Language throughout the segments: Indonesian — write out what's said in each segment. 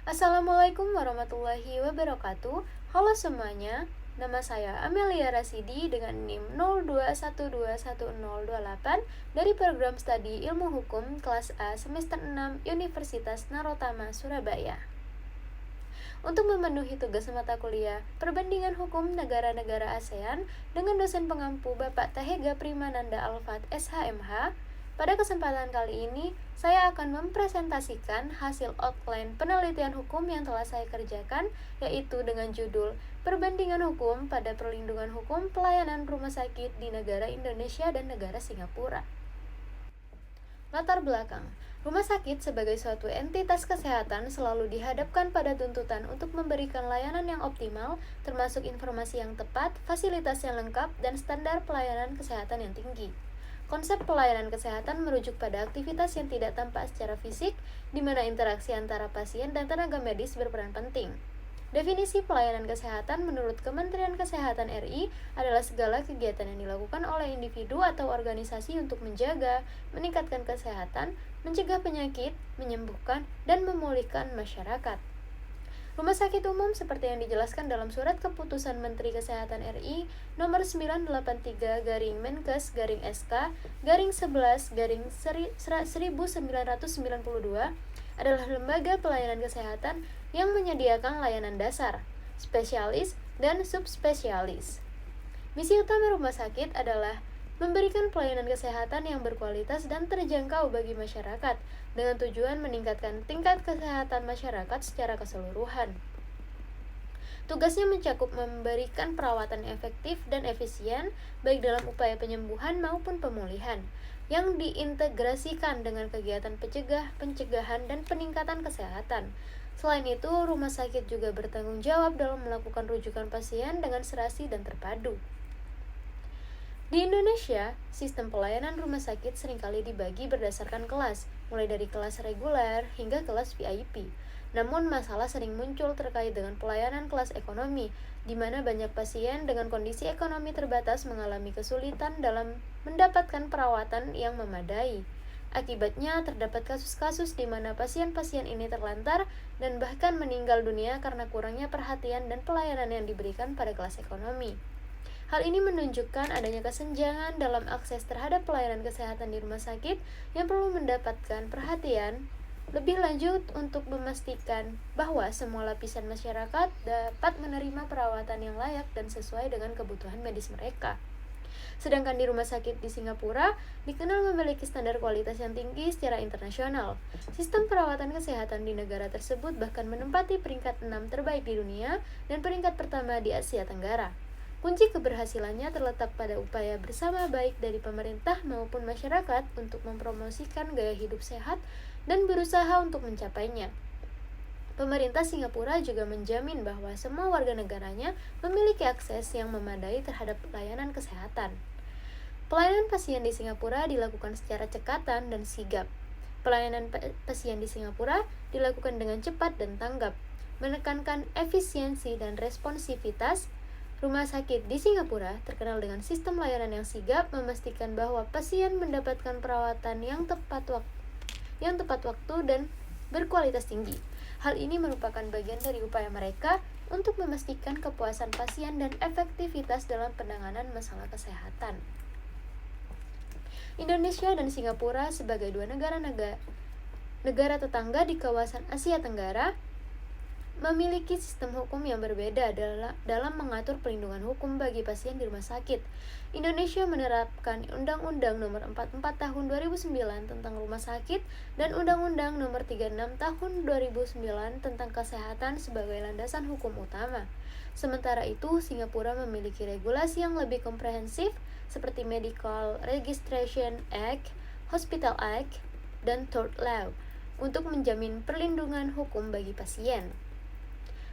Assalamualaikum warahmatullahi wabarakatuh. Halo semuanya, nama saya Amelia Rasidi dengan NIM 02121028 dari program studi Ilmu Hukum kelas A semester 6 Universitas Narotama Surabaya. Untuk memenuhi tugas mata kuliah Perbandingan Hukum Negara-negara ASEAN dengan dosen pengampu Bapak Tahega Primananda Alfat SHMH, pada kesempatan kali ini, saya akan mempresentasikan hasil outline penelitian hukum yang telah saya kerjakan, yaitu dengan judul Perbandingan Hukum pada Perlindungan Hukum Pelayanan Rumah Sakit di Negara Indonesia dan Negara Singapura. Latar belakang. Rumah sakit sebagai suatu entitas kesehatan selalu dihadapkan pada tuntutan untuk memberikan layanan yang optimal, termasuk informasi yang tepat, fasilitas yang lengkap, dan standar pelayanan kesehatan yang tinggi. Konsep pelayanan kesehatan merujuk pada aktivitas yang tidak tampak secara fisik, di mana interaksi antara pasien dan tenaga medis berperan penting. Definisi pelayanan kesehatan menurut Kementerian Kesehatan RI adalah segala kegiatan yang dilakukan oleh individu atau organisasi untuk menjaga, meningkatkan kesehatan, mencegah penyakit, menyembuhkan, dan memulihkan masyarakat. Rumah sakit umum seperti yang dijelaskan dalam Surat Keputusan Menteri Kesehatan RI nomor 983/Menkes/11/1992 adalah lembaga pelayanan kesehatan yang menyediakan layanan dasar, spesialis, dan subspesialis. Misi utama rumah sakit adalah memberikan pelayanan kesehatan yang berkualitas dan terjangkau bagi masyarakat dengan tujuan meningkatkan tingkat kesehatan masyarakat secara keseluruhan. Tugasnya mencakup memberikan perawatan efektif dan efisien baik dalam upaya penyembuhan maupun pemulihan yang diintegrasikan dengan kegiatan pencegahan dan peningkatan kesehatan. Selain itu, rumah sakit juga bertanggung jawab dalam melakukan rujukan pasien dengan serasi dan terpadu. Di Indonesia, sistem pelayanan rumah sakit seringkali dibagi berdasarkan kelas, mulai dari kelas reguler hingga kelas VIP. Namun, masalah sering muncul terkait dengan pelayanan kelas ekonomi, di mana banyak pasien dengan kondisi ekonomi terbatas mengalami kesulitan dalam mendapatkan perawatan yang memadai. Akibatnya, terdapat kasus-kasus di mana pasien-pasien ini terlantar dan bahkan meninggal dunia karena kurangnya perhatian dan pelayanan yang diberikan pada kelas ekonomi. Hal ini menunjukkan adanya kesenjangan dalam akses terhadap pelayanan kesehatan di rumah sakit yang perlu mendapatkan perhatian lebih lanjut untuk memastikan bahwa semua lapisan masyarakat dapat menerima perawatan yang layak dan sesuai dengan kebutuhan medis mereka. Sedangkan di rumah sakit di Singapura dikenal memiliki standar kualitas yang tinggi secara internasional. Sistem perawatan kesehatan di negara tersebut bahkan menempati peringkat 6 terbaik di dunia dan peringkat pertama di Asia Tenggara. Kunci keberhasilannya terletak pada upaya bersama baik dari pemerintah maupun masyarakat untuk mempromosikan gaya hidup sehat dan berusaha untuk mencapainya. Pemerintah Singapura juga menjamin bahwa semua warga negaranya memiliki akses yang memadai terhadap pelayanan kesehatan. Pelayanan pasien di Singapura dilakukan secara cekatan dan sigap. Pelayanan pasien di Singapura dilakukan dengan cepat dan tanggap, menekankan efisiensi dan responsivitas. Rumah sakit di Singapura terkenal dengan sistem layanan yang sigap, memastikan bahwa pasien mendapatkan perawatan yang tepat waktu dan berkualitas tinggi. Hal ini merupakan bagian dari upaya mereka untuk memastikan kepuasan pasien dan efektivitas dalam penanganan masalah kesehatan. Indonesia dan Singapura sebagai dua negara tetangga di kawasan Asia Tenggara memiliki sistem hukum yang berbeda dalam mengatur perlindungan hukum bagi pasien di rumah sakit. Indonesia menerapkan Undang-Undang Nomor 44 Tahun 2009 tentang Rumah Sakit dan Undang-Undang Nomor 36 Tahun 2009 tentang Kesehatan sebagai landasan hukum utama. Sementara itu, Singapura memiliki regulasi yang lebih komprehensif seperti Medical Registration Act, Hospital Act, dan Tort Law untuk menjamin perlindungan hukum bagi pasien.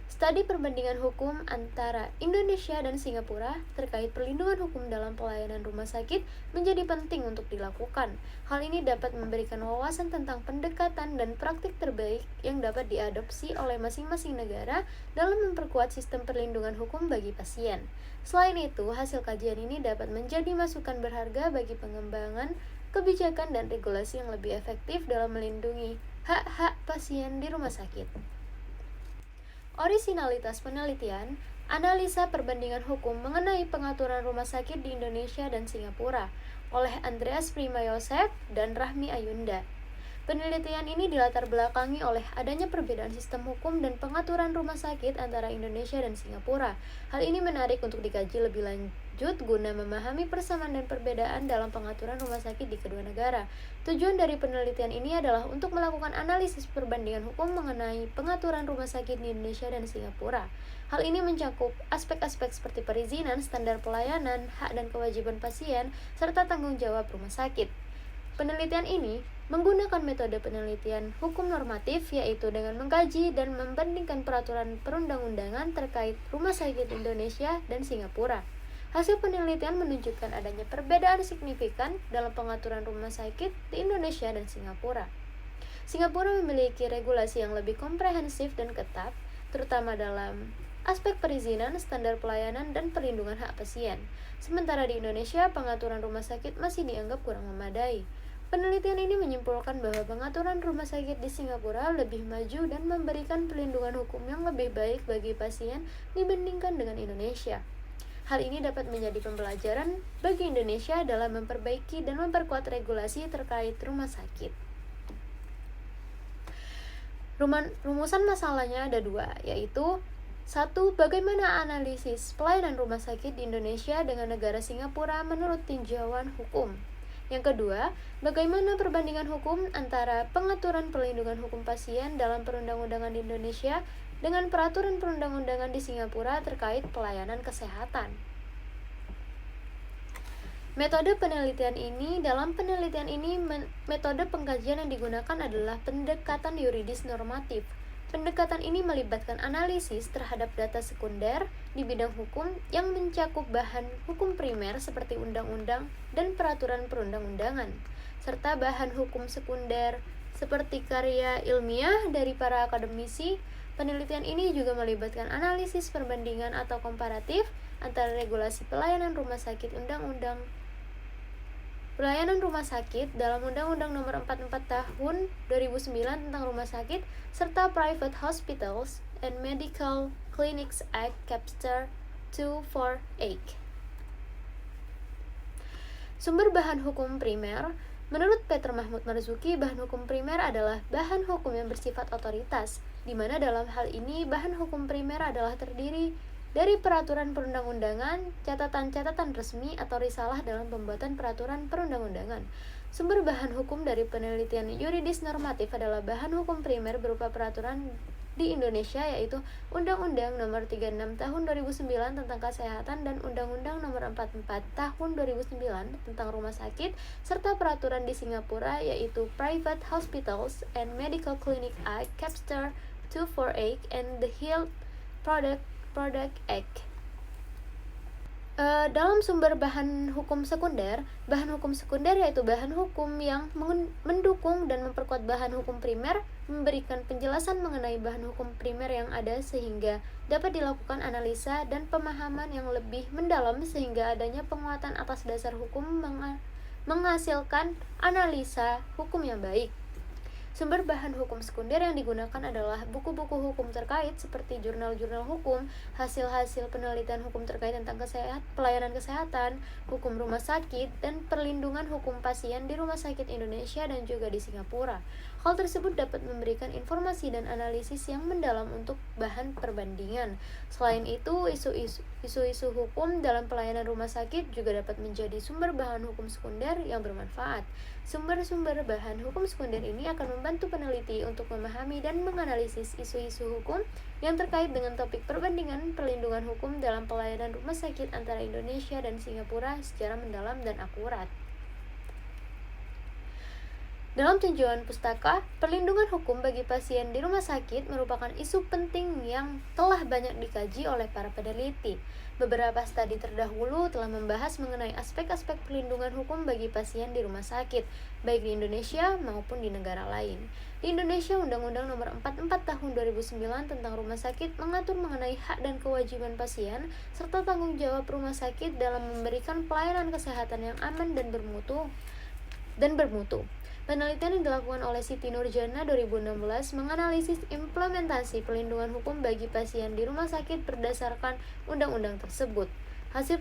Studi perbandingan hukum antara Indonesia dan Singapura terkait perlindungan hukum dalam pelayanan rumah sakit menjadi penting untuk dilakukan. Hal ini dapat memberikan wawasan tentang pendekatan dan praktik terbaik yang dapat diadopsi oleh masing-masing negara dalam memperkuat sistem perlindungan hukum bagi pasien. Selain itu, hasil kajian ini dapat menjadi masukan berharga bagi pengembangan kebijakan dan regulasi yang lebih efektif dalam melindungi hak-hak pasien di rumah sakit. orisinalitas penelitian, analisa perbandingan hukum mengenai pengaturan rumah sakit di Indonesia dan Singapura oleh Andreas Prima Yosef dan Rahmi Ayunda. Penelitian ini dilatar belakangi oleh adanya perbedaan sistem hukum dan pengaturan rumah sakit antara Indonesia dan Singapura. Hal ini menarik untuk dikaji lebih lanjut guna memahami persamaan dan perbedaan dalam pengaturan rumah sakit di kedua negara. Tujuan dari penelitian ini adalah untuk melakukan analisis perbandingan hukum mengenai pengaturan rumah sakit di Indonesia dan Singapura. Hal ini mencakup aspek-aspek seperti perizinan, standar pelayanan, hak dan kewajiban pasien, serta tanggung jawab rumah sakit. Penelitian ini menggunakan metode penelitian hukum normatif, yaitu dengan mengkaji dan membandingkan peraturan perundang-undangan terkait rumah sakit Indonesia dan Singapura. Hasil penelitian menunjukkan adanya perbedaan signifikan dalam pengaturan rumah sakit di Indonesia dan Singapura. Singapura memiliki regulasi yang lebih komprehensif dan ketat, terutama dalam aspek perizinan, standar pelayanan, dan perlindungan hak pasien. Sementara di Indonesia, pengaturan rumah sakit masih dianggap kurang memadai. Penelitian ini menyimpulkan bahwa pengaturan rumah sakit di Singapura lebih maju dan memberikan perlindungan hukum yang lebih baik bagi pasien dibandingkan dengan Indonesia. Hal ini dapat menjadi pembelajaran bagi Indonesia dalam memperbaiki dan memperkuat regulasi terkait rumah sakit. Rumusan masalahnya ada dua, yaitu 1. Bagaimana analisis pelayanan rumah sakit di Indonesia dengan negara Singapura menurut tinjauan hukum? Yang kedua, bagaimana perbandingan hukum antara pengaturan perlindungan hukum pasien dalam perundang-undangan di Indonesia dengan peraturan perundang-undangan di Singapura terkait pelayanan kesehatan. Metode penelitian ini, metode pengkajian yang digunakan adalah pendekatan yuridis normatif. Pendekatan ini melibatkan analisis terhadap data sekunder di bidang hukum yang mencakup bahan hukum primer seperti undang-undang dan peraturan perundang-undangan, serta bahan hukum sekunder seperti karya ilmiah dari para akademisi. Penelitian ini juga melibatkan analisis perbandingan atau komparatif antara regulasi pelayanan rumah sakit Pelayanan rumah sakit dalam Undang-Undang Nomor 44 Tahun 2009 tentang Rumah Sakit serta Private Hospitals and Medical Clinics Act Chapter 248. Sumber bahan hukum primer. Menurut Peter Mahmud Marzuki, bahan hukum primer adalah bahan hukum yang bersifat otoritas, di mana dalam hal ini bahan hukum primer adalah terdiri dari peraturan perundang-undangan, catatan-catatan resmi, atau risalah dalam pembuatan peraturan perundang-undangan. Sumber bahan hukum dari penelitian yuridis normatif adalah bahan hukum primer berupa peraturan di Indonesia, yaitu Undang-Undang Nomor 36 Tahun 2009 tentang Kesehatan dan Undang-Undang Nomor 44 Tahun 2009 tentang Rumah Sakit, serta peraturan di Singapura, yaitu Private Hospitals and Medical Clinic Act Chapter 248 and the Health Product Act. Dalam sumber bahan hukum sekunder yaitu bahan hukum yang mendukung dan memperkuat bahan hukum primer, memberikan penjelasan mengenai bahan hukum primer yang ada sehingga dapat dilakukan analisa dan pemahaman yang lebih mendalam sehingga adanya penguatan atas dasar hukum menghasilkan analisa hukum yang baik. Sumber bahan hukum sekunder yang digunakan adalah buku-buku hukum terkait seperti jurnal-jurnal hukum, hasil-hasil penelitian hukum terkait tentang pelayanan kesehatan, hukum rumah sakit, dan perlindungan hukum pasien di rumah sakit Indonesia dan juga di Singapura. Hal tersebut dapat memberikan informasi dan analisis yang mendalam untuk bahan perbandingan. Selain itu, isu-isu hukum dalam pelayanan rumah sakit juga dapat menjadi sumber bahan hukum sekunder yang bermanfaat. Sumber-sumber bahan hukum sekunder ini akan membantu peneliti untuk memahami dan menganalisis isu-isu hukum yang terkait dengan topik perbandingan perlindungan hukum dalam pelayanan rumah sakit antara Indonesia dan Singapura secara mendalam dan akurat. Dalam tinjauan pustaka, perlindungan hukum bagi pasien di rumah sakit merupakan isu penting yang telah banyak dikaji oleh para peneliti. Beberapa studi terdahulu telah membahas mengenai aspek-aspek perlindungan hukum bagi pasien di rumah sakit, baik di Indonesia maupun di negara lain. Di Indonesia, Undang-Undang Nomor 44 Tahun 2009 tentang Rumah Sakit mengatur mengenai hak dan kewajiban pasien serta tanggung jawab rumah sakit dalam memberikan pelayanan kesehatan yang aman dan bermutu. Penelitian yang dilakukan oleh Siti Nurjana 2016 menganalisis implementasi perlindungan hukum bagi pasien di rumah sakit berdasarkan undang-undang tersebut. Hasil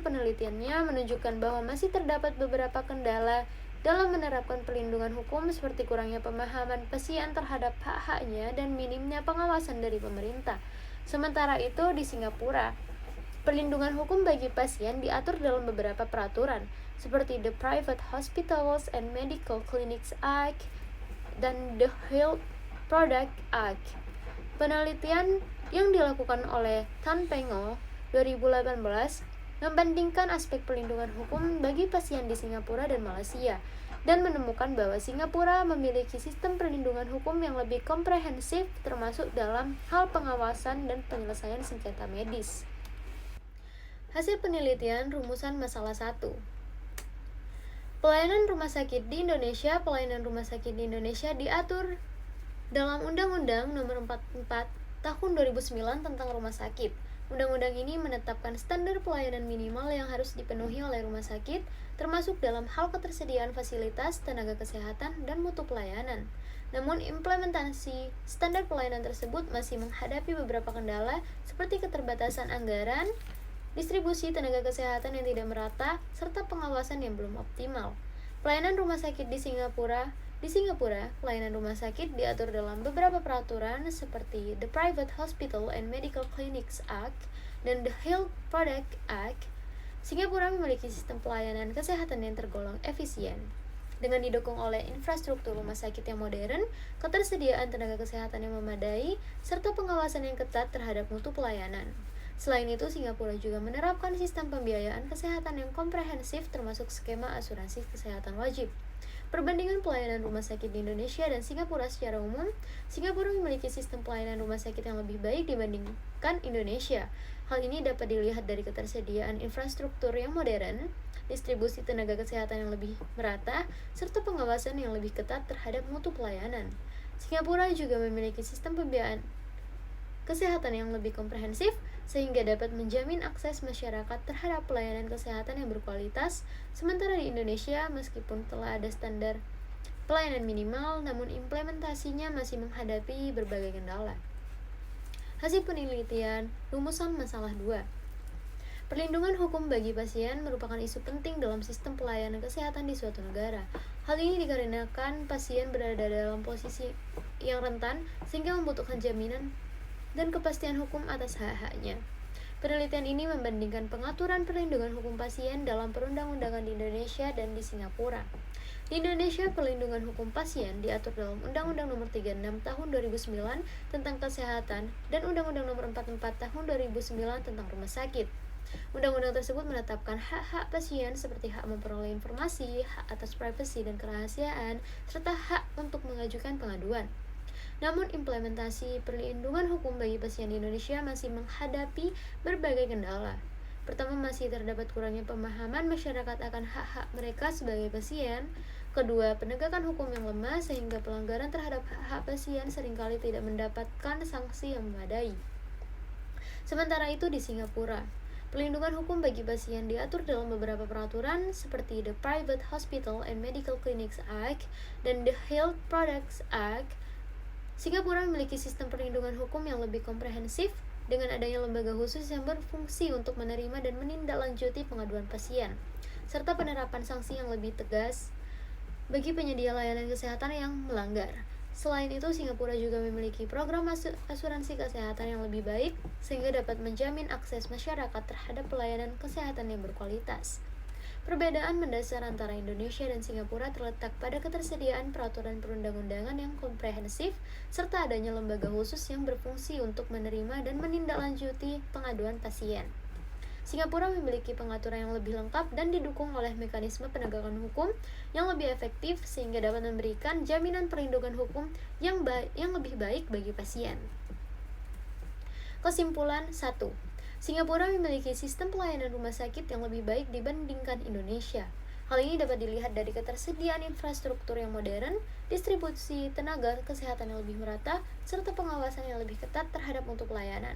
penelitiannya menunjukkan bahwa masih terdapat beberapa kendala dalam menerapkan perlindungan hukum seperti kurangnya pemahaman pasien terhadap hak-haknya dan minimnya pengawasan dari pemerintah. Sementara itu di Singapura, perlindungan hukum bagi pasien diatur dalam beberapa peraturan seperti the Private Hospitals and Medical Clinics Act dan the Health Product Act. Penelitian yang dilakukan oleh Tan Pengo 2018 membandingkan aspek perlindungan hukum bagi pasien di Singapura dan Malaysia dan menemukan bahwa Singapura memiliki sistem perlindungan hukum yang lebih komprehensif termasuk dalam hal pengawasan dan penyelesaian sengketa medis. Hasil penelitian rumusan masalah 1. Pelayanan rumah sakit di Indonesia diatur dalam Undang-Undang Nomor 44 Tahun 2009 tentang Rumah Sakit. Undang-undang ini menetapkan standar pelayanan minimal yang harus dipenuhi oleh rumah sakit, termasuk dalam hal ketersediaan fasilitas, tenaga kesehatan, dan mutu pelayanan. Namun, implementasi standar pelayanan tersebut masih menghadapi beberapa kendala, seperti keterbatasan anggaran, distribusi tenaga kesehatan yang tidak merata, serta pengawasan yang belum optimal. Pelayanan rumah sakit di Singapura, pelayanan rumah sakit diatur dalam beberapa peraturan seperti the Private Hospital and Medical Clinics Act dan the Health Product Act. Singapura memiliki sistem pelayanan kesehatan yang tergolong efisien. Dengan didukung oleh infrastruktur rumah sakit yang modern, ketersediaan tenaga kesehatan yang memadai, serta pengawasan yang ketat terhadap mutu pelayanan. Selain itu, Singapura juga menerapkan sistem pembiayaan kesehatan yang komprehensif termasuk skema asuransi kesehatan wajib. Perbandingan pelayanan rumah sakit di Indonesia dan Singapura secara umum, Singapura memiliki sistem pelayanan rumah sakit yang lebih baik dibandingkan Indonesia. Hal ini dapat dilihat dari ketersediaan infrastruktur yang modern, distribusi tenaga kesehatan yang lebih merata, serta pengawasan yang lebih ketat terhadap mutu pelayanan. Singapura juga memiliki sistem pembiayaan kesehatan yang lebih komprehensif, sehingga dapat menjamin akses masyarakat terhadap pelayanan kesehatan yang berkualitas. Sementara di Indonesia, meskipun telah ada standar pelayanan minimal, namun implementasinya masih menghadapi berbagai kendala. Hasil penelitian, rumusan masalah 2. Perlindungan hukum bagi pasien merupakan isu penting dalam sistem pelayanan kesehatan di suatu negara. Hal ini dikarenakan pasien berada dalam posisi yang rentan, sehingga membutuhkan jaminan dan kepastian hukum atas hak-haknya. Penelitian ini membandingkan pengaturan perlindungan hukum pasien dalam perundang-undangan di Indonesia dan di Singapura. Di Indonesia, perlindungan hukum pasien diatur dalam Undang-Undang Nomor 36 Tahun 2009 tentang Kesehatan dan Undang-Undang Nomor 44 Tahun 2009 tentang Rumah Sakit. Undang-undang tersebut menetapkan hak-hak pasien seperti hak memperoleh informasi, hak atas privasi dan kerahasiaan, serta hak untuk mengajukan pengaduan. Namun, implementasi perlindungan hukum bagi pasien di Indonesia masih menghadapi berbagai kendala. Pertama, masih terdapat kurangnya pemahaman masyarakat akan hak-hak mereka sebagai pasien. Kedua, penegakan hukum yang lemah sehingga pelanggaran terhadap hak-hak pasien seringkali tidak mendapatkan sanksi yang memadai. Sementara itu di Singapura, perlindungan hukum bagi pasien diatur dalam beberapa peraturan seperti the Private Hospital and Medical Clinics Act dan the Health Products Act. Singapura memiliki sistem perlindungan hukum yang lebih komprehensif dengan adanya lembaga khusus yang berfungsi untuk menerima dan menindaklanjuti pengaduan pasien, serta penerapan sanksi yang lebih tegas bagi penyedia layanan kesehatan yang melanggar. Selain itu, Singapura juga memiliki program asuransi kesehatan yang lebih baik sehingga dapat menjamin akses masyarakat terhadap pelayanan kesehatan yang berkualitas. Perbedaan mendasar antara Indonesia dan Singapura terletak pada ketersediaan peraturan perundang-undangan yang komprehensif serta adanya lembaga khusus yang berfungsi untuk menerima dan menindaklanjuti pengaduan pasien. Singapura memiliki pengaturan yang lebih lengkap dan didukung oleh mekanisme penegakan hukum yang lebih efektif sehingga dapat memberikan jaminan perlindungan hukum yang lebih baik bagi pasien. Kesimpulan 1. Singapura memiliki sistem pelayanan rumah sakit yang lebih baik dibandingkan Indonesia. Hal ini dapat dilihat dari ketersediaan infrastruktur yang modern, distribusi tenaga kesehatan yang lebih merata, serta pengawasan yang lebih ketat terhadap mutu pelayanan.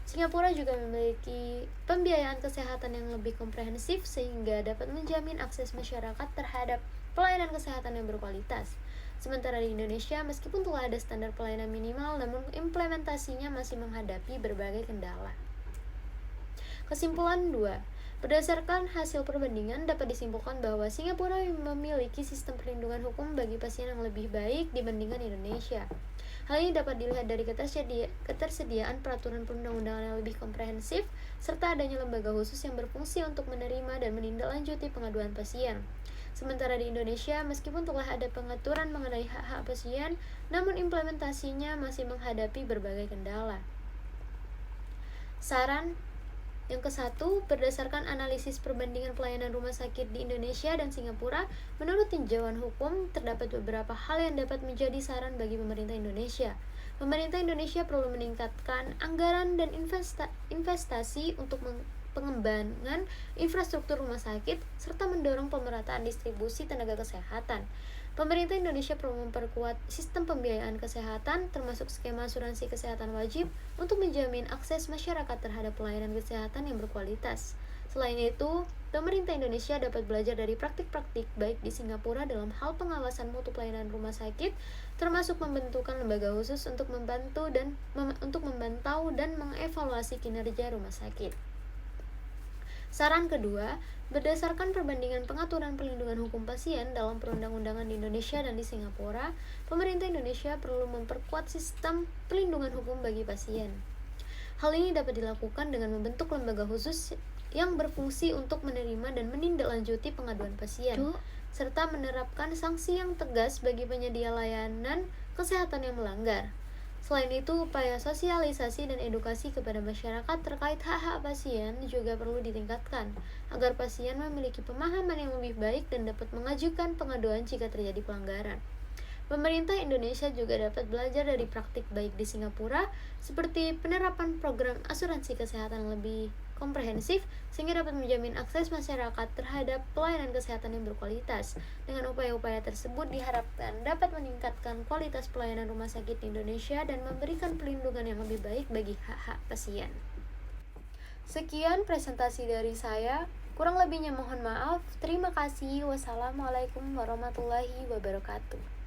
Singapura juga memiliki pembiayaan kesehatan yang lebih komprehensif sehingga dapat menjamin akses masyarakat terhadap pelayanan kesehatan yang berkualitas. Sementara di Indonesia, meskipun telah ada standar pelayanan minimal, namun implementasinya masih menghadapi berbagai kendala. Kesimpulan 2. Berdasarkan hasil perbandingan, dapat disimpulkan bahwa Singapura memiliki sistem perlindungan hukum bagi pasien yang lebih baik dibandingkan Indonesia. Hal ini dapat dilihat dari ketersediaan peraturan perundang-undangan yang lebih komprehensif, serta adanya lembaga khusus yang berfungsi untuk menerima dan menindaklanjuti pengaduan pasien. Sementara di Indonesia, meskipun telah ada pengaturan mengenai hak-hak pasien, namun implementasinya masih menghadapi berbagai kendala. Saran yang ke-1, berdasarkan analisis perbandingan pelayanan rumah sakit di Indonesia dan Singapura, menurut tinjauan hukum, terdapat beberapa hal yang dapat menjadi saran bagi pemerintah Indonesia. Pemerintah Indonesia perlu meningkatkan anggaran dan investasi untuk pengembangan infrastruktur rumah sakit, serta mendorong pemerataan distribusi tenaga kesehatan. Pemerintah Indonesia perlu memperkuat sistem pembiayaan kesehatan, termasuk skema asuransi kesehatan wajib, untuk menjamin akses masyarakat terhadap pelayanan kesehatan yang berkualitas. Selain itu, pemerintah Indonesia dapat belajar dari praktik-praktik baik di Singapura dalam hal pengawasan mutu pelayanan rumah sakit, termasuk membentukkan lembaga khusus untuk memantau dan mengevaluasi kinerja rumah sakit. Saran kedua, berdasarkan perbandingan pengaturan perlindungan hukum pasien dalam perundang-undangan di Indonesia dan di Singapura, pemerintah Indonesia perlu memperkuat sistem perlindungan hukum bagi pasien. Hal ini dapat dilakukan dengan membentuk lembaga khusus yang berfungsi untuk menerima dan menindaklanjuti pengaduan pasien, serta menerapkan sanksi yang tegas bagi penyedia layanan kesehatan yang melanggar. Selain itu, upaya sosialisasi dan edukasi kepada masyarakat terkait hak-hak pasien juga perlu ditingkatkan, agar pasien memiliki pemahaman yang lebih baik dan dapat mengajukan pengaduan jika terjadi pelanggaran. Pemerintah Indonesia juga dapat belajar dari praktik baik di Singapura, seperti penerapan program asuransi kesehatan lebih komprehensif, sehingga dapat menjamin akses masyarakat terhadap pelayanan kesehatan yang berkualitas. Dengan upaya-upaya tersebut diharapkan dapat meningkatkan kualitas pelayanan rumah sakit di Indonesia dan memberikan perlindungan yang lebih baik bagi hak-hak pasien. Sekian presentasi dari saya, kurang lebihnya mohon maaf. Terima kasih. Wassalamualaikum warahmatullahi wabarakatuh.